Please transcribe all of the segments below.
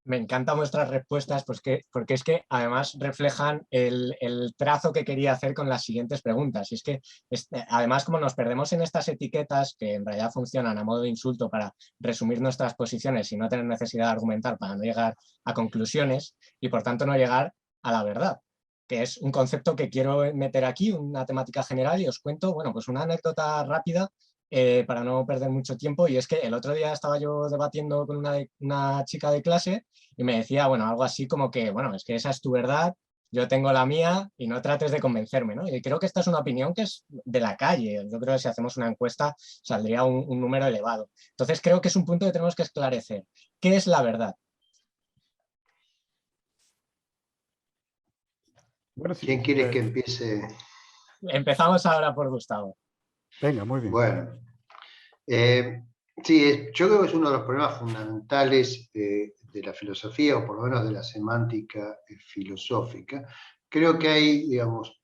Me encantan vuestras respuestas porque es que además reflejan el trazo que quería hacer con las siguientes preguntas. Y es que además como nos perdemos en estas etiquetas que en realidad funcionan a modo de insulto para resumir nuestras posiciones y no tener necesidad de argumentar para no llegar a conclusiones y por tanto no llegar a la verdad, que es un concepto que quiero meter aquí, una temática general, y os cuento, bueno, pues una anécdota rápida para no perder mucho tiempo. Y es que el otro día estaba yo debatiendo con una chica de clase y me decía, bueno, algo así como que, bueno, es que esa es tu verdad, yo tengo la mía y no trates de convencerme, ¿no? Y creo que esta es una opinión que es de la calle. Yo creo que si hacemos una encuesta saldría un número elevado. Entonces creo que es un punto que tenemos que esclarecer. ¿Qué es la verdad? Bueno, sí, ¿Quién quiere que empiece? Empezamos ahora por Gustavo. venga, muy bien. Bueno, sí, yo creo que es uno de los problemas fundamentales de la filosofía, o por lo menos de la semántica filosófica. Creo que hay, digamos,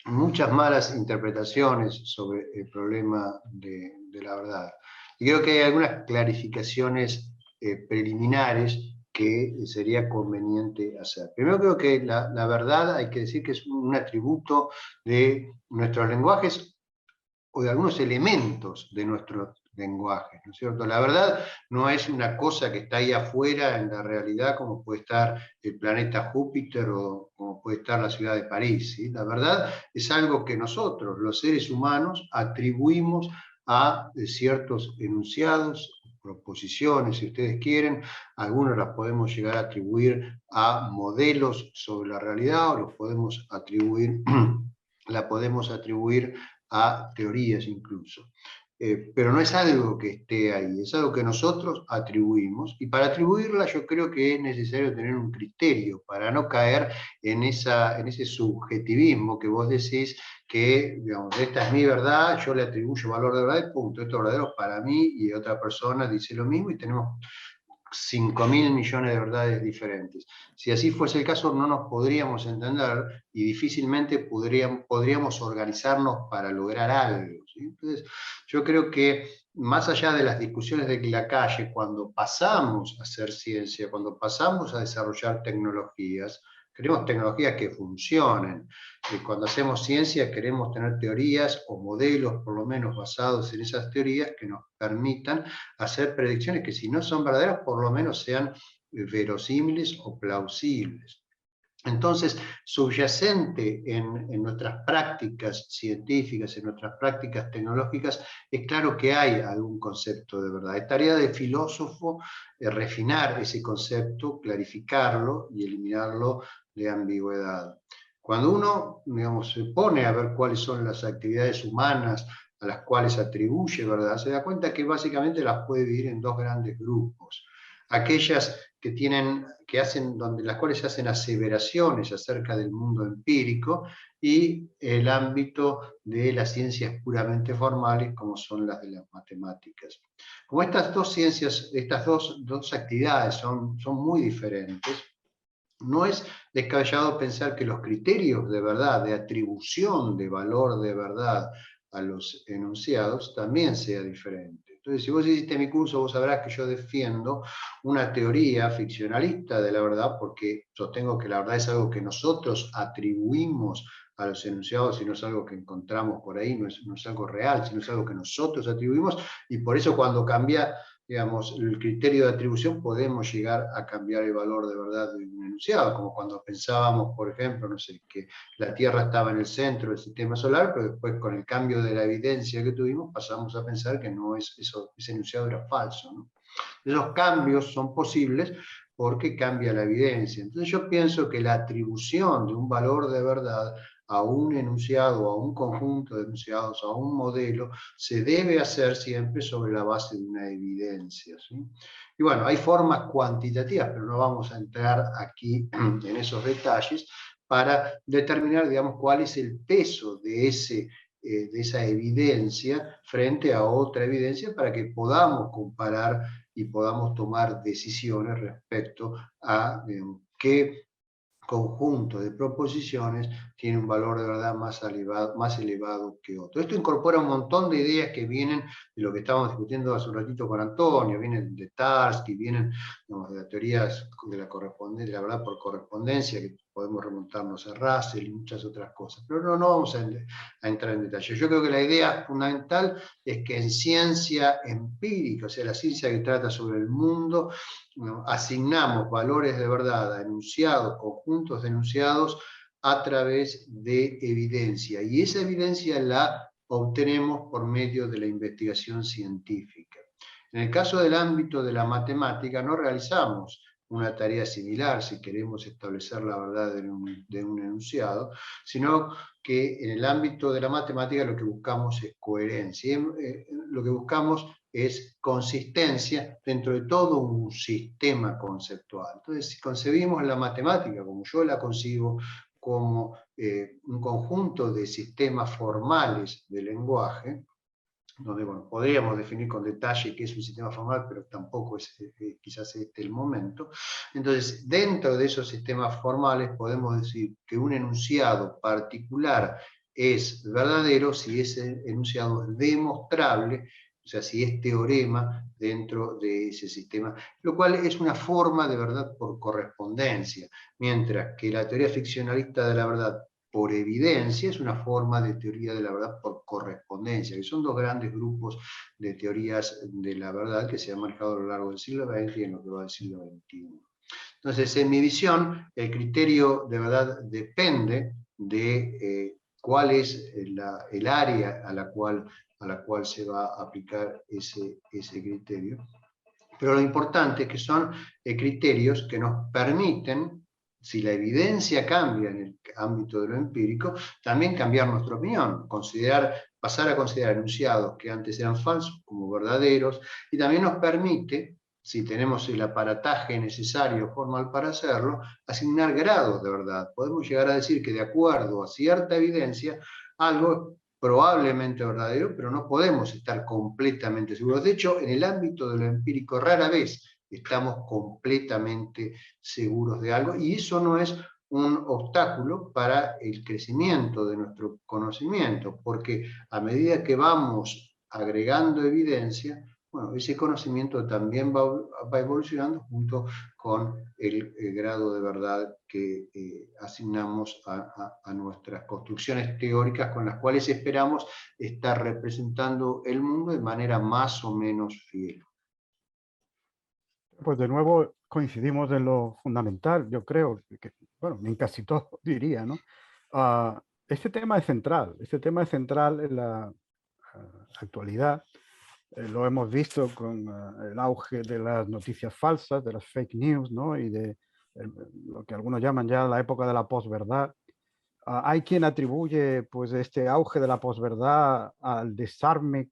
muchas malas interpretaciones sobre el problema de la verdad. Y creo que hay algunas clarificaciones preliminares que sería conveniente hacer. Primero creo que la verdad hay que decir que es un atributo de nuestros lenguajes o de algunos elementos de nuestro lenguaje, ¿no es cierto? La verdad no es una cosa que está ahí afuera en la realidad, como puede estar el planeta Júpiter o como puede estar la ciudad de París, ¿sí? La verdad es algo que nosotros, los seres humanos, atribuimos a ciertos enunciados, proposiciones, si ustedes quieren. Algunos las podemos llegar a atribuir a modelos sobre la realidad, o los podemos atribuir, la podemos atribuir a teorías incluso. Pero no es algo que esté ahí, es algo que nosotros atribuimos, y para atribuirla yo creo que es necesario tener un criterio para no caer en ese subjetivismo que vos decís que, digamos, esta es mi verdad, yo le atribuyo valor de verdad y punto, esto es verdadero para mí, y otra persona dice lo mismo y tenemos 5.000 millones de verdades diferentes. Si así fuese el caso, no nos podríamos entender y difícilmente podríamos organizarnos para lograr algo, ¿sí? Entonces, yo creo que más allá de las discusiones de la calle, cuando pasamos a hacer ciencia, cuando pasamos a desarrollar tecnologías, queremos tecnologías que funcionen. Cuando hacemos ciencia queremos tener teorías o modelos, por lo menos basados en esas teorías, que nos permitan hacer predicciones que, si no son verdaderas, por lo menos sean verosímiles o plausibles. Entonces, subyacente en nuestras prácticas científicas, en nuestras prácticas tecnológicas, es claro que hay algún concepto de verdad. Es tarea del filósofo refinar ese concepto, clarificarlo y eliminarlo de ambigüedad. Cuando uno, digamos, se pone a ver cuáles son las actividades humanas a las cuales atribuye verdad, se da cuenta que básicamente las puede dividir en dos grandes grupos. Aquellas donde las cuales se hacen aseveraciones acerca del mundo empírico, y el ámbito de las ciencias puramente formales, como son las de las matemáticas. Como estas dos ciencias, estas dos actividades son muy diferentes, no es descabellado pensar que los criterios de verdad, de atribución de valor de verdad a los enunciados, también sea diferente. Entonces, si vos hiciste mi curso, vos sabrás que yo defiendo una teoría ficcionalista de la verdad, porque sostengo que la verdad es algo que nosotros atribuimos a los enunciados, y no es algo que encontramos por ahí, no es algo real, sino es algo que nosotros atribuimos, y por eso cuando cambia, digamos, el criterio de atribución, podemos llegar a cambiar el valor de verdad de un enunciado, como cuando pensábamos, por ejemplo, no sé, que la Tierra estaba en el centro del sistema solar, pero después, con el cambio de la evidencia que tuvimos, pasamos a pensar que no, ese enunciado era falso, ¿no? Esos cambios son posibles porque cambia la evidencia. Entonces yo pienso que la atribución de un valor de verdad a un enunciado, a un conjunto de enunciados, a un modelo, se debe hacer siempre sobre la base de una evidencia, ¿sí? Y bueno, hay formas cuantitativas, pero no vamos a entrar aquí en esos detalles, para determinar, digamos, cuál es el peso de esa evidencia frente a otra evidencia, para que podamos comparar y podamos tomar decisiones respecto a qué conjunto de proposiciones tiene un valor de verdad más elevado que otro. Esto incorpora un montón de ideas que vienen de lo que estábamos discutiendo hace un ratito con Antonio, vienen de Tarski, vienen, digamos, de las teorías de de la verdad por correspondencia, que podemos remontarnos a Russell y muchas otras cosas, pero no vamos a entrar en detalle. Yo creo que la idea fundamental es que en ciencia empírica, o sea, la ciencia que trata sobre el mundo, ¿no?, asignamos valores de verdad a enunciados, conjuntos de enunciados, a través de evidencia, y esa evidencia la obtenemos por medio de la investigación científica. En el caso del ámbito de la matemática, no realizamos una tarea similar si queremos establecer la verdad de un enunciado, sino que en el ámbito de la matemática lo que buscamos es coherencia, lo que buscamos es consistencia dentro de todo un sistema conceptual. Entonces, si concebimos la matemática, como yo la concibo, como un conjunto de sistemas formales de lenguaje, donde bueno, podríamos definir con detalle qué es un sistema formal, pero tampoco es quizás el momento. Entonces, dentro de esos sistemas formales podemos decir que un enunciado particular es verdadero si ese enunciado es demostrable, o sea, si es teorema dentro de ese sistema, lo cual es una forma de verdad por correspondencia, mientras que la teoría ficcionalista de la verdad por evidencia es una forma de teoría de la verdad por correspondencia, que son dos grandes grupos de teorías de la verdad que se han manejado a lo largo del siglo XX y en lo que va del siglo XXI. Entonces, en mi visión, el criterio de verdad depende de cuál es el área a la cual se va a aplicar ese criterio. Pero lo importante es que son criterios que nos permiten, si la evidencia cambia en el ámbito de lo empírico, también cambiar nuestra opinión, pasar a considerar enunciados que antes eran falsos como verdaderos, y también nos permite, si tenemos el aparataje necesario formal para hacerlo, asignar grados de verdad. Podemos llegar a decir que de acuerdo a cierta evidencia, algo probablemente verdadero, pero no podemos estar completamente seguros. De hecho, en el ámbito de lo empírico rara vez estamos completamente seguros de algo, y eso no es un obstáculo para el crecimiento de nuestro conocimiento, porque a medida que vamos agregando evidencia, bueno, ese conocimiento también va evolucionando junto con el grado de verdad que asignamos a nuestras construcciones teóricas con las cuales esperamos estar representando el mundo de manera más o menos fiel. Pues de nuevo coincidimos en lo fundamental, yo creo, que, bueno, en casi todo diría, ¿no? Este tema es central en la actualidad. Lo hemos visto con el auge de las noticias falsas, de las fake news, ¿no? Y de lo que algunos llaman ya la época de la posverdad. Hay quien atribuye pues, este auge de la posverdad al desarme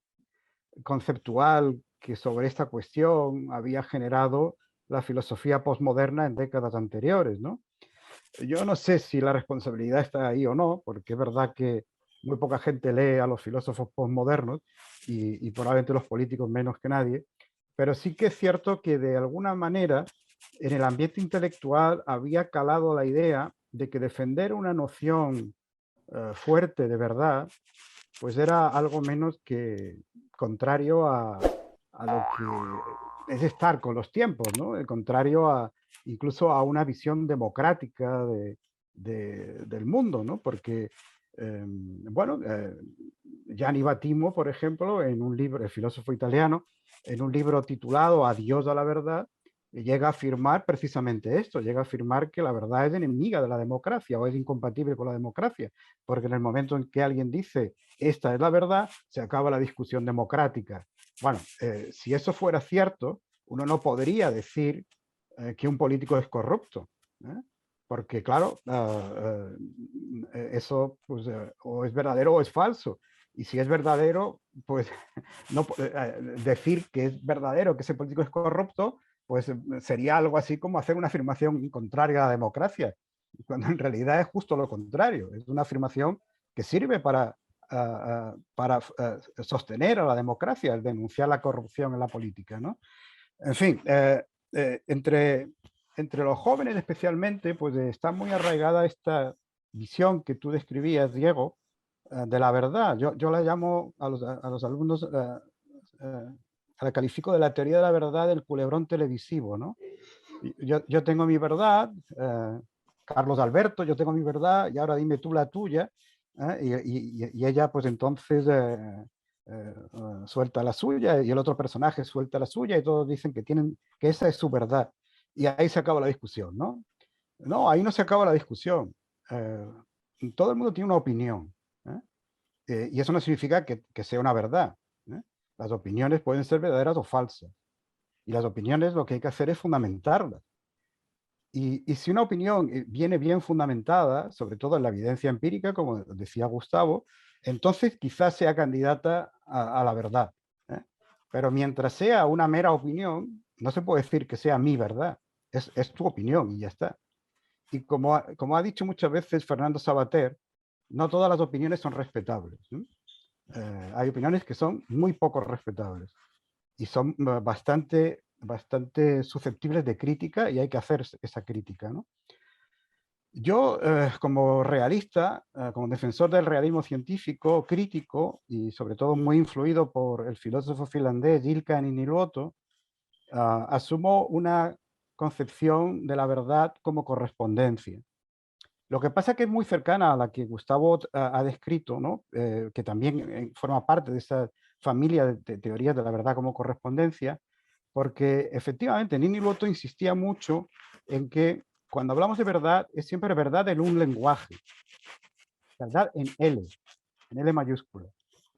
conceptual que sobre esta cuestión había generado la filosofía posmoderna en décadas anteriores, ¿no? Yo no sé si la responsabilidad está ahí o no, porque es verdad que muy poca gente lee a los filósofos posmodernos y probablemente los políticos menos que nadie, pero sí que es cierto que de alguna manera en el ambiente intelectual había calado la idea de que defender una noción fuerte de verdad pues era algo menos que contrario a lo que es estar con los tiempos, ¿no? El contrario incluso a una visión democrática del mundo, ¿no? Porque, bueno, Gianni Battimo, por ejemplo, en un libro, el filósofo italiano, en un libro titulado Adiós a la verdad, llega a afirmar precisamente esto, llega a afirmar que la verdad es enemiga de la democracia o es incompatible con la democracia, porque en el momento en que alguien dice esta es la verdad, se acaba la discusión democrática. Bueno, si eso fuera cierto, uno no podría decir que un político es corrupto, ¿eh? Porque claro, eso pues, o es verdadero o es falso. Y si es verdadero, pues no, decir que es verdadero que ese político es corrupto, pues sería algo así como hacer una afirmación contraria a la democracia, cuando en realidad es justo lo contrario. Es una afirmación que sirve para sostener a la democracia, el denunciar la corrupción en la política, ¿no? En fin, entre entre los jóvenes especialmente, pues está muy arraigada esta visión que tú describías, Diego, de la verdad. Yo la llamo a los alumnos, la califico de la teoría de la verdad del culebrón televisivo, ¿no? Yo tengo mi verdad, Carlos Alberto, yo tengo mi verdad, y ahora dime tú la tuya, y ella pues entonces suelta la suya, y el otro personaje suelta la suya, y todos dicen que esa es su verdad. Y ahí se acaba la discusión, ¿no? No, ahí no se acaba la discusión. Todo el mundo tiene una opinión, y eso no significa que sea una verdad, ¿eh? Las opiniones pueden ser verdaderas o falsas. Y las opiniones lo que hay que hacer es fundamentarlas. Y si una opinión viene bien fundamentada, sobre todo en la evidencia empírica, como decía Gustavo, entonces quizás sea candidata a la verdad, ¿eh? Pero mientras sea una mera opinión, no se puede decir que sea mi verdad. Es tu opinión y ya está. Y como ha dicho muchas veces Fernando Savater, no todas las opiniones son respetables, ¿eh? Hay opiniones que son muy poco respetables y son bastante susceptibles de crítica, y hay que hacer esa crítica, ¿no? Yo, como realista, como defensor del realismo científico, crítico y sobre todo muy influido por el filósofo finlandés Ilkka Niiniluoto, asumo una concepción de la verdad como correspondencia. Lo que pasa es que es muy cercana a la que Gustavo ha descrito, ¿no? Que también forma parte de esa familia de teorías de la verdad como correspondencia, porque efectivamente Niiniluoto insistía mucho en que cuando hablamos de verdad es siempre verdad en un lenguaje, verdad en L mayúscula,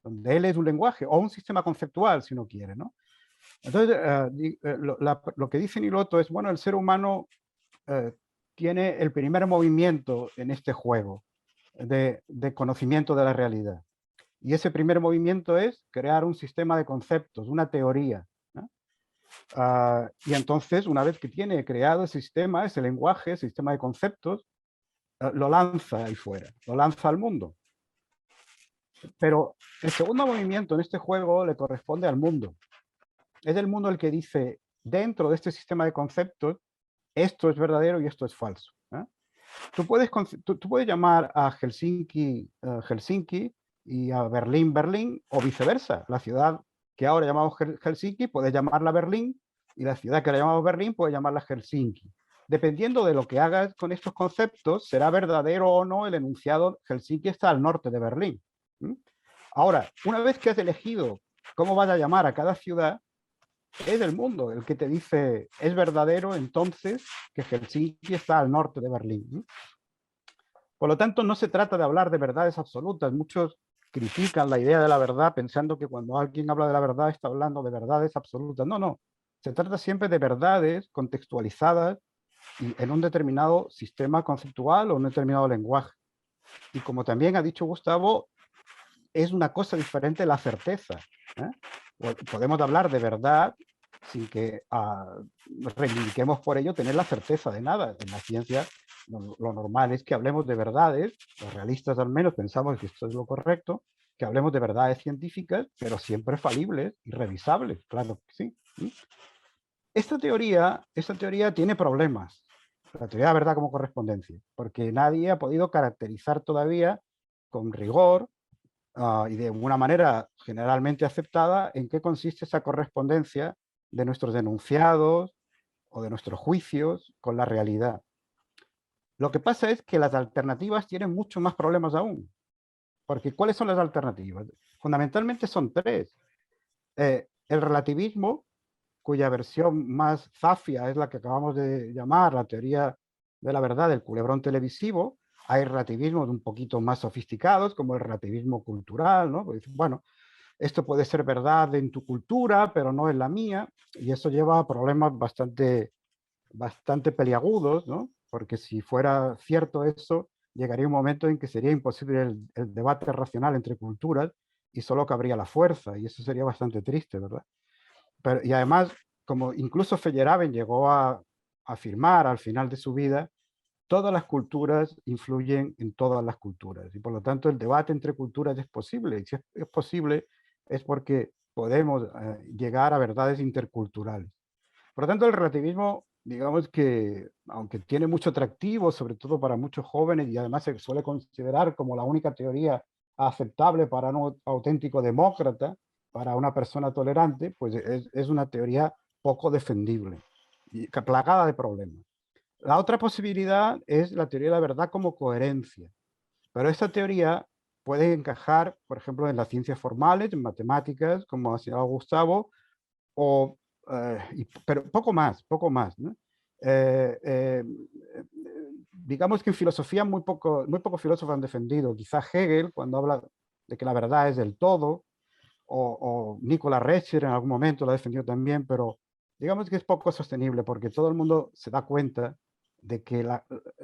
donde L es un lenguaje o un sistema conceptual, si uno quiere, ¿no? Entonces, lo que dice Niiniluoto es, bueno, el ser humano tiene el primer movimiento en este juego de conocimiento de la realidad. Y ese primer movimiento es crear un sistema de conceptos, una teoría, ¿no? Y entonces, una vez que tiene creado ese sistema, ese lenguaje, ese sistema de conceptos, lo lanza ahí fuera, lo lanza al mundo. Pero el segundo movimiento en este juego le corresponde al mundo. Es el mundo el que dice, dentro de este sistema de conceptos, esto es verdadero y esto es falso, ¿eh? Tú puedes llamar a Helsinki, Helsinki, y a Berlín, Berlín, o viceversa. La ciudad que ahora llamamos Helsinki puede llamarla Berlín, y la ciudad que ahora llamamos Berlín puede llamarla Helsinki. Dependiendo de lo que hagas con estos conceptos, será verdadero o no el enunciado Helsinki está al norte de Berlín. Ahora, una vez que has elegido cómo vas a llamar a cada ciudad, es el mundo el que te dice, es verdadero entonces que Helsinki está al norte de Berlín. Por lo tanto, no se trata de hablar de verdades absolutas. Muchos critican la idea de la verdad pensando que cuando alguien habla de la verdad está hablando de verdades absolutas. No, no. Se trata siempre de verdades contextualizadas y en un determinado sistema conceptual o un determinado lenguaje. Y como también ha dicho Gustavo, es una cosa diferente la certeza, ¿eh? Podemos hablar de verdad sin que reivindiquemos por ello tener la certeza de nada. En la ciencia lo normal es que hablemos de verdades, los realistas al menos pensamos que esto es lo correcto, que hablemos de verdades científicas, pero siempre falibles y revisables, claro que sí. Esta teoría tiene problemas, la teoría de la verdad como correspondencia, porque nadie ha podido caracterizar todavía con rigor y de una manera generalmente aceptada en qué consiste esa correspondencia de nuestros enunciados o de nuestros juicios con la realidad. Lo que pasa es que las alternativas tienen muchos más problemas aún, porque ¿cuáles son las alternativas? Fundamentalmente son tres. El relativismo, cuya versión más zafia es la que acabamos de llamar la teoría de la verdad del culebrón televisivo. Hay relativismos un poquito más sofisticados, como el relativismo cultural, ¿no? Pues, bueno, esto puede ser verdad en tu cultura, pero no en la mía, y eso lleva a problemas bastante peliagudos, ¿no? Porque si fuera cierto eso, llegaría un momento en que sería imposible el debate racional entre culturas y solo cabría la fuerza, y eso sería bastante triste, ¿verdad? Y además, como incluso Feyerabend llegó a afirmar al final de su vida, todas las culturas influyen en todas las culturas, y por lo tanto el debate entre culturas es posible, y si es posible es porque podemos llegar a verdades interculturales. Por lo tanto, el relativismo digamos que, aunque tiene mucho atractivo, sobre todo para muchos jóvenes, y además se suele considerar como la única teoría aceptable para un auténtico demócrata, para una persona tolerante, pues es una teoría poco defendible y plagada de problemas. La otra posibilidad es la teoría de la verdad como coherencia, pero esta teoría puede encajar, por ejemplo, en las ciencias formales, en matemáticas, como ha señalado Gustavo, o, pero poco más, ¿no? Eh, eh, digamos que en filosofía muy pocos filósofos han defendido. Quizá Hegel, cuando habla de que la verdad es del todo, o Nikola Rescher en algún momento lo ha defendido también, pero digamos que es poco sostenible porque todo el mundo se da cuenta de que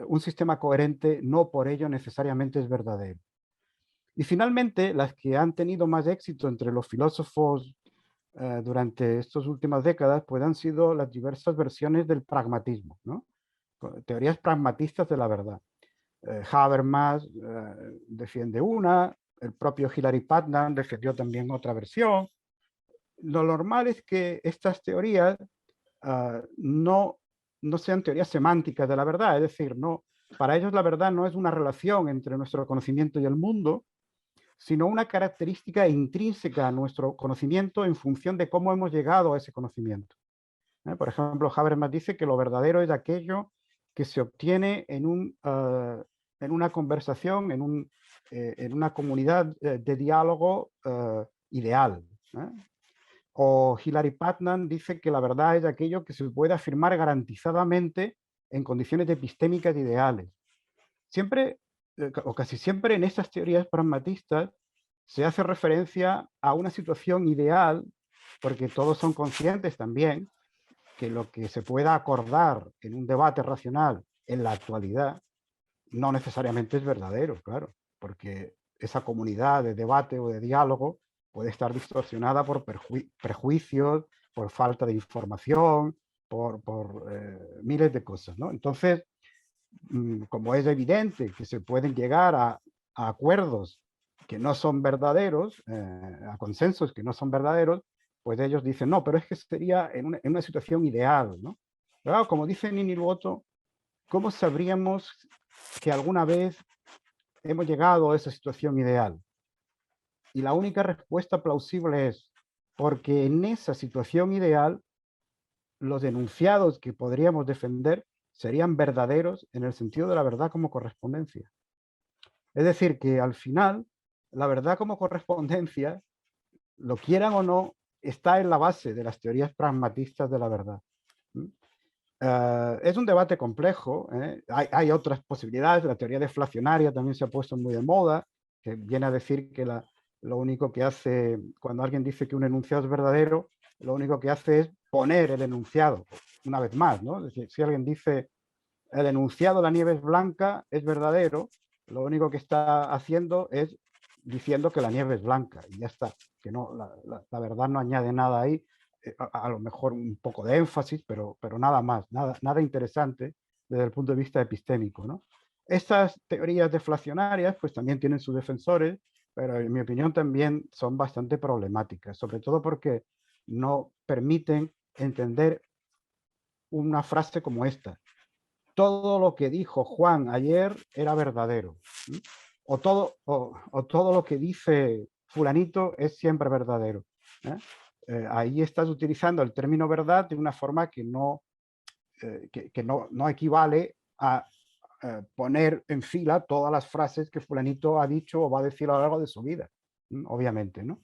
un sistema coherente no por ello necesariamente es verdadero. Y finalmente, las que han tenido más éxito entre los filósofos durante estas últimas décadas, pues han sido las diversas versiones del pragmatismo, ¿no? Teorías pragmatistas de la verdad. Habermas defiende una, el propio Hilary Putnam defendió también otra versión. Lo normal es que estas teorías no sean teorías semánticas de la verdad, es decir, para ellos la verdad no es una relación entre nuestro conocimiento y el mundo, sino una característica intrínseca a nuestro conocimiento en función de cómo hemos llegado a ese conocimiento. Por ejemplo, Habermas dice que lo verdadero es aquello que se obtiene en una conversación, en una comunidad de diálogo ideal. O Hilary Putnam dice que la verdad es aquello que se puede afirmar garantizadamente en condiciones epistémicas ideales. Siempre, o casi siempre en estas teorías pragmatistas, se hace referencia a una situación ideal, porque todos son conscientes también que lo que se pueda acordar en un debate racional en la actualidad no necesariamente es verdadero, claro, porque esa comunidad de debate o de diálogo puede estar distorsionada por prejuicios, por falta de información, por miles de cosas, ¿no? Entonces, como es evidente que se pueden llegar a acuerdos que no son verdaderos, a consensos que no son verdaderos, pues ellos dicen, no, pero es que sería en una situación ideal, ¿no? Pero como dice Nini Luoto, ¿cómo sabríamos que alguna vez hemos llegado a esa situación ideal? Y la única respuesta plausible es porque en esa situación ideal los enunciados que podríamos defender serían verdaderos en el sentido de la verdad como correspondencia. Es decir, que al final, la verdad como correspondencia, lo quieran o no, está en la base de las teorías pragmatistas de la verdad. Es un debate complejo, ¿eh? Hay otras posibilidades, la teoría deflacionaria también se ha puesto muy de moda, que viene a decir que lo único que hace, cuando alguien dice que un enunciado es verdadero, lo único que hace es poner el enunciado, una vez más, ¿no? Es decir, si alguien dice el enunciado la nieve es blanca, es verdadero, lo único que está haciendo es diciendo que la nieve es blanca y ya está, que no, la verdad no añade nada ahí, a lo mejor un poco de énfasis, pero nada más, nada interesante desde el punto de vista epistémico, ¿no? Estas teorías deflacionarias pues también tienen sus defensores, pero en mi opinión también son bastante problemáticas, sobre todo porque no permiten entender una frase como esta: todo lo que dijo Juan ayer era verdadero, o todo lo que dice fulanito es siempre verdadero. Ahí estás utilizando el término verdad de una forma que no equivale a poner en fila todas las frases que fulanito ha dicho o va a decir a lo largo de su vida, obviamente, ¿no?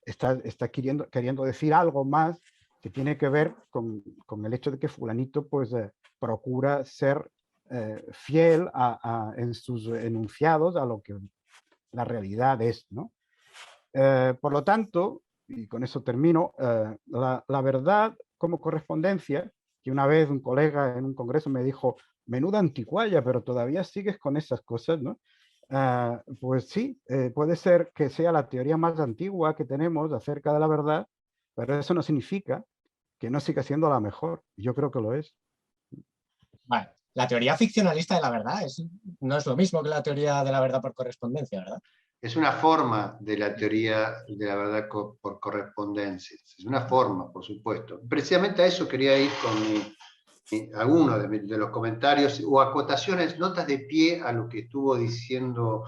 Está queriendo decir algo más que tiene que ver con el hecho de que fulanito pues procura ser fiel en sus enunciados a lo que la realidad es, ¿no? Por lo tanto, y con eso termino, la verdad como correspondencia, que una vez un colega en un congreso me dijo, menuda anticuaya, pero todavía sigues con esas cosas, ¿no? Pues sí, puede ser que sea la teoría más antigua que tenemos acerca de la verdad, pero eso no significa que no siga siendo la mejor. Yo creo que lo es. Vale. La teoría ficcionalista de la verdad no es lo mismo que la teoría de la verdad por correspondencia, ¿verdad? Es una forma de la teoría de la verdad por correspondencia. Es una forma, por supuesto. Precisamente a eso quería ir algunos de los comentarios o acotaciones, notas de pie a lo que estuvo diciendo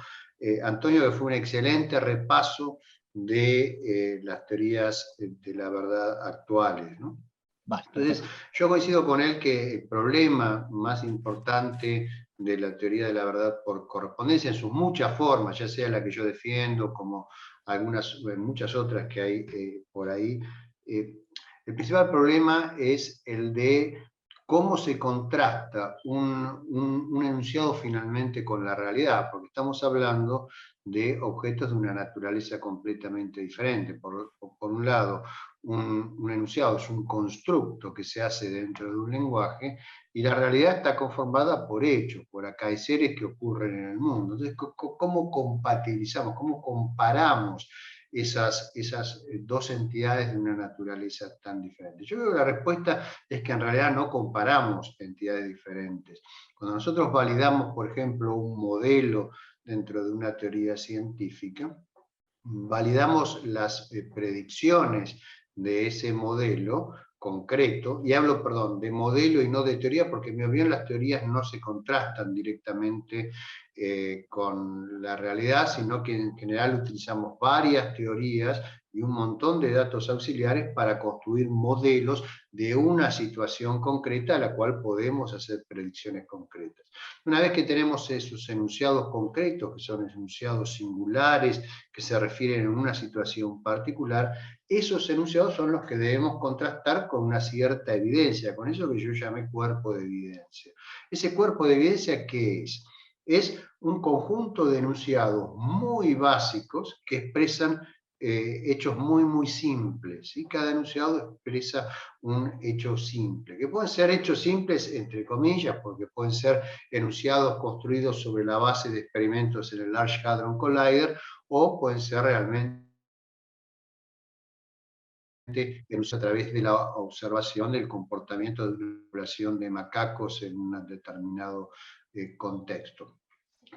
Antonio, que fue un excelente repaso de las teorías de la verdad actuales, ¿no? Vale, entonces, yo coincido con él que el problema más importante de la teoría de la verdad por correspondencia, en sus muchas formas, ya sea la que yo defiendo, como muchas otras que hay por ahí, el principal problema es el de cómo se contrasta un enunciado finalmente con la realidad, porque estamos hablando de objetos de una naturaleza completamente diferente. Por un lado, un enunciado es un constructo que se hace dentro de un lenguaje y la realidad está conformada por hechos, por acaeceres que ocurren en el mundo. Entonces, ¿cómo compatibilizamos, cómo comparamos esas dos entidades de una naturaleza tan diferente? Yo creo que la respuesta es que en realidad no comparamos entidades diferentes. Cuando nosotros validamos, por ejemplo, un modelo dentro de una teoría científica, validamos las predicciones de ese modelo concreto, y hablo, perdón, de modelo y no de teoría, porque muy bien las teorías no se contrastan directamente con la realidad, sino que en general utilizamos varias teorías y un montón de datos auxiliares para construir modelos de una situación concreta a la cual podemos hacer predicciones concretas. Una vez que tenemos esos enunciados concretos, que son enunciados singulares, que se refieren a una situación particular, esos enunciados son los que debemos contrastar con una cierta evidencia, con eso que yo llamé cuerpo de evidencia. ¿Ese cuerpo de evidencia qué es? Es un conjunto de enunciados muy básicos que expresan hechos muy, muy simples. ¿Sí? Cada enunciado expresa un hecho simple, que pueden ser hechos simples entre comillas, porque pueden ser enunciados construidos sobre la base de experimentos en el Large Hadron Collider, o pueden ser realmente a través de la observación del comportamiento de una población de macacos en un determinado contexto.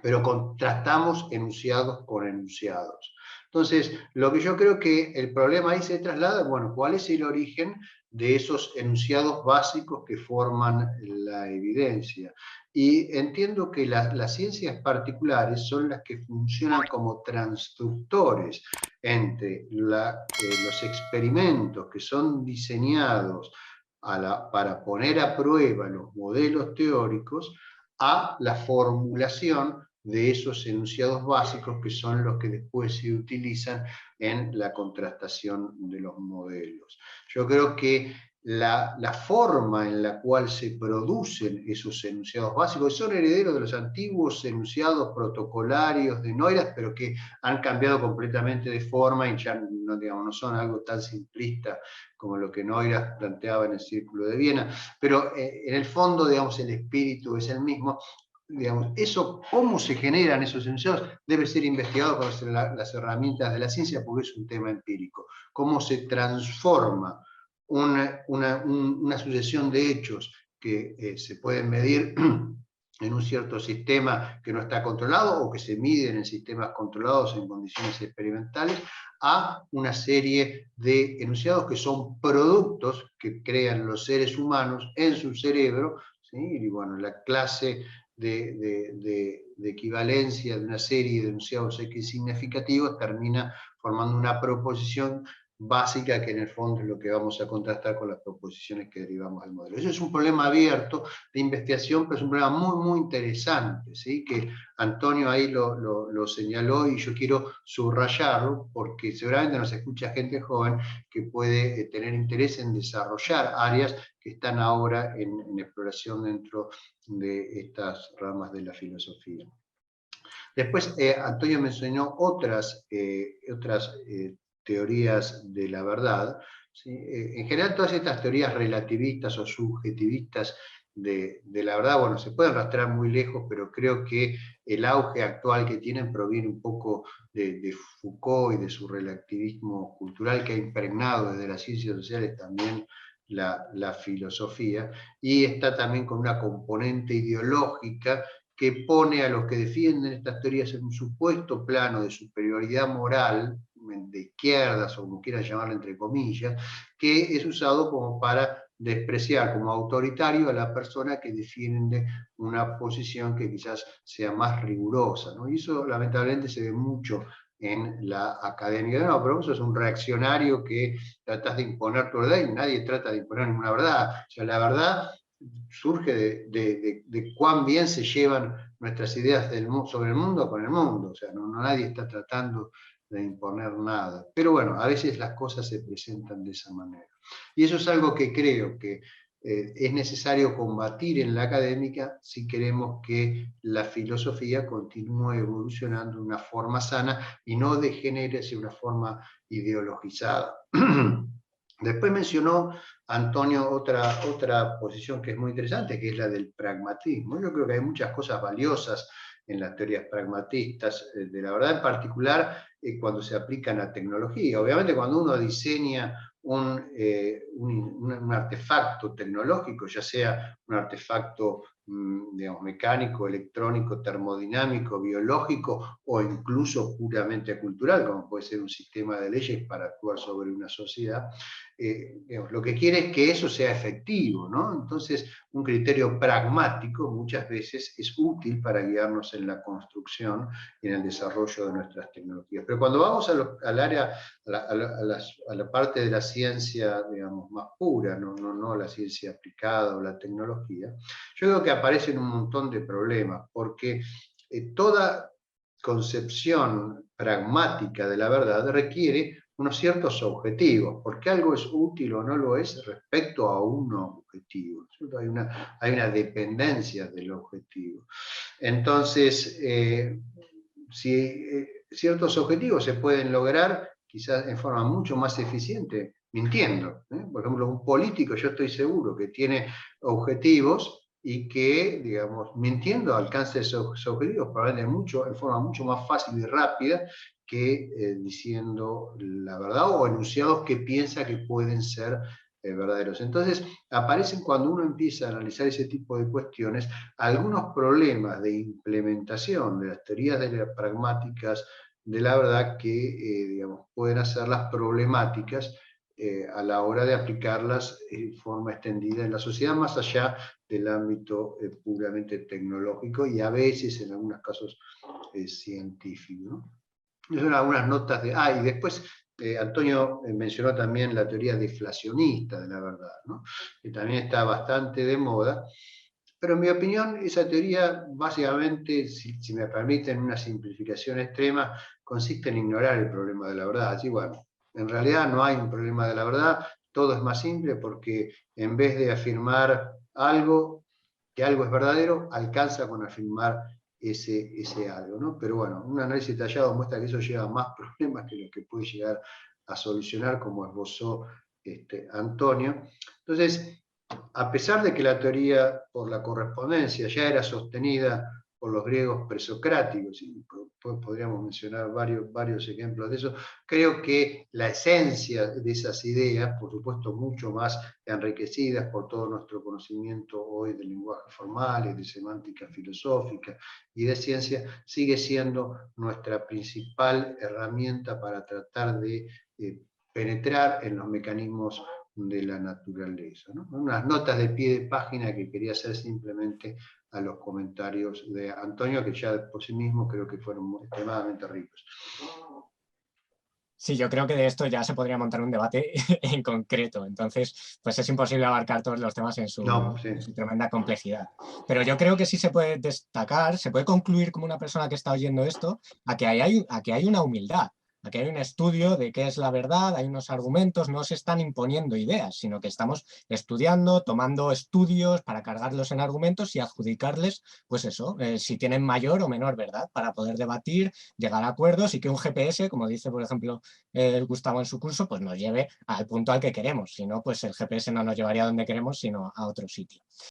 Pero contrastamos enunciados con enunciados. Entonces, lo que yo creo que el problema ahí se traslada, bueno, ¿cuál es el origen de esos enunciados básicos que forman la evidencia? Y entiendo que las ciencias particulares son las que funcionan como transductores entre los experimentos que son diseñados para poner a prueba los modelos teóricos, a la formulación de esos enunciados básicos que son los que después se utilizan en la contrastación de los modelos. Yo creo que la forma en la cual se producen esos enunciados básicos, son herederos de los antiguos enunciados protocolarios de Neurath, pero que han cambiado completamente de forma y ya no, digamos, no son algo tan simplista como lo que Neurath planteaba en el Círculo de Viena, pero en el fondo, digamos, el espíritu es el mismo. Digamos, eso, cómo se generan esos enunciados, debe ser investigado con las herramientas de la ciencia, porque es un tema empírico. Cómo se transforma una sucesión de hechos que se pueden medir en un cierto sistema que no está controlado o que se miden en sistemas controlados en condiciones experimentales, a una serie de enunciados que son productos que crean los seres humanos en su cerebro, ¿sí? Y bueno, la clase de equivalencia de una serie de enunciados X significativos termina formando una proposición básica que en el fondo es lo que vamos a contrastar con las proposiciones que derivamos del modelo. Eso es un problema abierto de investigación, pero es un problema muy, muy interesante, ¿sí? Que Antonio ahí lo señaló y yo quiero subrayarlo porque seguramente nos escucha gente joven que puede tener interés en desarrollar áreas que están ahora en exploración dentro de estas ramas de la filosofía. Después, Antonio mencionó otras teorías de la verdad. ¿Sí? En general, todas estas teorías relativistas o subjetivistas de la verdad, bueno, se pueden rastrear muy lejos, pero creo que el auge actual que tienen proviene un poco de Foucault y de su relativismo cultural que ha impregnado desde las ciencias sociales también la filosofía, y está también con una componente ideológica que pone a los que defienden estas teorías en un supuesto plano de superioridad moral, de izquierdas o como quieran llamarlo entre comillas, que es usado como para despreciar como autoritario a la persona que defiende una posición que quizás sea más rigurosa, ¿no? Y eso lamentablemente se ve mucho en la academia. No, pero vos sos un reaccionario que tratás de imponer tu verdad y nadie trata de imponer ninguna verdad. O sea, la verdad surge de cuán bien se llevan nuestras ideas sobre el mundo con el mundo. O sea, nadie está tratando de imponer nada. Pero bueno, a veces las cosas se presentan de esa manera. Y eso es algo que creo que es necesario combatir en la académica si queremos que la filosofía continúe evolucionando de una forma sana y no degenere hacia una forma ideologizada. Después mencionó Antonio otra posición que es muy interesante, que es la del pragmatismo. Yo creo que hay muchas cosas valiosas en las teorías pragmatistas, de la verdad, en particular cuando se aplican a tecnología. Obviamente cuando uno diseña un artefacto tecnológico, ya sea un artefacto digamos, mecánico, electrónico, termodinámico, biológico o incluso puramente cultural, como puede ser un sistema de leyes para actuar sobre una sociedad, digamos, lo que quiere es que eso sea efectivo, ¿no? Entonces, un criterio pragmático muchas veces es útil para guiarnos en la construcción y en el desarrollo de nuestras tecnologías. Pero cuando vamos al área, a la parte de la ciencia, digamos, más pura, no la ciencia aplicada o la tecnología, yo creo que aparecen un montón de problemas, porque toda concepción pragmática de la verdad requiere unos ciertos objetivos, porque algo es útil o no lo es respecto a un objetivo. Hay una dependencia del objetivo. Entonces, si ciertos objetivos se pueden lograr quizás en forma mucho más eficiente, mintiendo. Por ejemplo, un político, yo estoy seguro que tiene objetivos y que, digamos, mintiendo alcanza esos objetivos probablemente en forma mucho más fácil y rápida que diciendo la verdad o enunciados que piensa que pueden ser verdaderos. Entonces, aparecen cuando uno empieza a analizar ese tipo de cuestiones algunos problemas de implementación de las teorías pragmáticas de la verdad que digamos, pueden hacerlas problemáticas a la hora de aplicarlas en forma extendida en la sociedad, más allá del ámbito puramente tecnológico y a veces, en algunos casos, científico, ¿no? Son algunas notas de... y después Antonio mencionó también la teoría deflacionista de la verdad, ¿no? Que también está bastante de moda, pero en mi opinión esa teoría básicamente, si me permiten una simplificación extrema, consiste en ignorar el problema de la verdad. Así, bueno, en realidad no hay un problema de la verdad, todo es más simple porque en vez de afirmar algo, que algo es verdadero, alcanza con afirmar ese algo, ¿no? Pero bueno, un análisis detallado muestra que eso lleva más problemas que lo que puede llegar a solucionar, como esbozó Antonio. Entonces, a pesar de que la teoría por la correspondencia ya era sostenida por los griegos presocráticos, y podríamos mencionar varios ejemplos de eso, creo que la esencia de esas ideas, por supuesto mucho más enriquecidas por todo nuestro conocimiento hoy del lenguaje formal y de semántica filosófica y de ciencia, sigue siendo nuestra principal herramienta para tratar de penetrar en los mecanismos de la naturaleza, ¿no? Unas notas de pie de página que quería hacer simplemente a los comentarios de Antonio, que ya por sí mismo creo que fueron extremadamente ricos. Sí, yo creo que de esto ya se podría montar un debate en concreto, entonces pues es imposible abarcar todos los temas en su tremenda complejidad. Pero yo creo que sí se puede destacar, se puede concluir como una persona que está oyendo esto, a que hay una humildad. Aquí hay un estudio de qué es la verdad, hay unos argumentos, no se están imponiendo ideas, sino que estamos estudiando, tomando estudios para cargarlos en argumentos y adjudicarles, pues eso, si tienen mayor o menor verdad, para poder debatir, llegar a acuerdos y que un GPS, como dice por ejemplo Gustavo en su curso, pues nos lleve al punto al que queremos. Si no, pues el GPS no nos llevaría a donde queremos, sino a otro sitio.